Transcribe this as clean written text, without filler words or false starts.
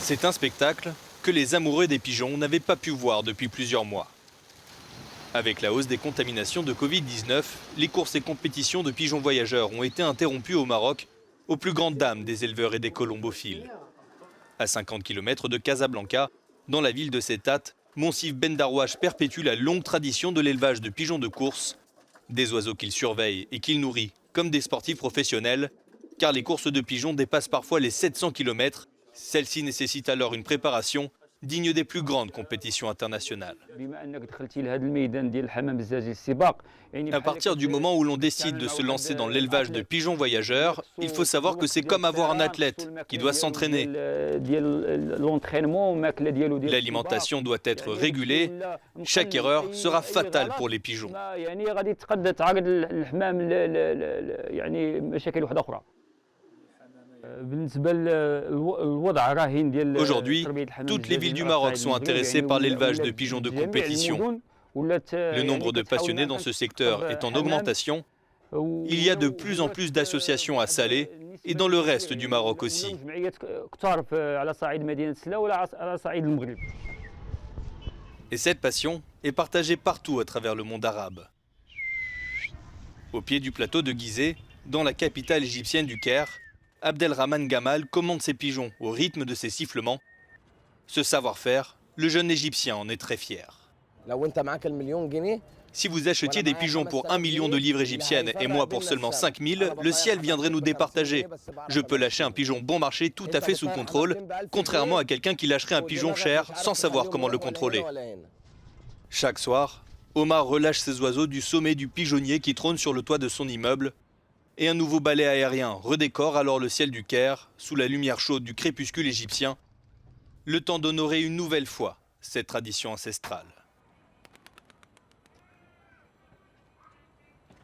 C'est un spectacle que les amoureux des pigeons n'avaient pas pu voir depuis plusieurs mois. Avec la hausse des contaminations de Covid-19, les courses et compétitions de pigeons voyageurs ont été interrompues au Maroc, aux plus grandes dames des éleveurs et des colombophiles. À 50 km de Casablanca, dans la ville de Settat, Monsif Ben Darwache perpétue la longue tradition de l'élevage de pigeons de course, des oiseaux qu'il surveille et qu'il nourrit comme des sportifs professionnels, car les courses de pigeons dépassent parfois les 700 km. Celles-ci nécessitent alors une préparation digne des plus grandes compétitions internationales. À partir du moment où l'on décide de se lancer dans l'élevage de pigeons voyageurs, il faut savoir que c'est comme avoir un athlète qui doit s'entraîner. L'alimentation doit être régulée. Chaque erreur sera fatale pour les pigeons. Aujourd'hui, toutes les villes du Maroc sont intéressées par l'élevage de pigeons de compétition. Le nombre de passionnés dans ce secteur est en augmentation. Il y a de plus en plus d'associations à Salé et dans le reste du Maroc aussi. Et cette passion est partagée partout à travers le monde arabe. Au pied du plateau de Gizeh, dans la capitale égyptienne du Caire, Abdelrahman Gamal commande ses pigeons au rythme de ses sifflements. Ce savoir-faire, le jeune Égyptien en est très fier. Si vous achetiez des pigeons pour 1 million de livres égyptiennes et moi pour seulement 5 000, le ciel viendrait nous départager. Je peux lâcher un pigeon bon marché tout à fait sous contrôle, contrairement à quelqu'un qui lâcherait un pigeon cher sans savoir comment le contrôler. Chaque soir, Omar relâche ses oiseaux du sommet du pigeonnier qui trône sur le toit de son immeuble. Et un nouveau balai aérien redécore alors le ciel du Caire, sous la lumière chaude du crépuscule égyptien, le temps d'honorer une nouvelle fois cette tradition ancestrale.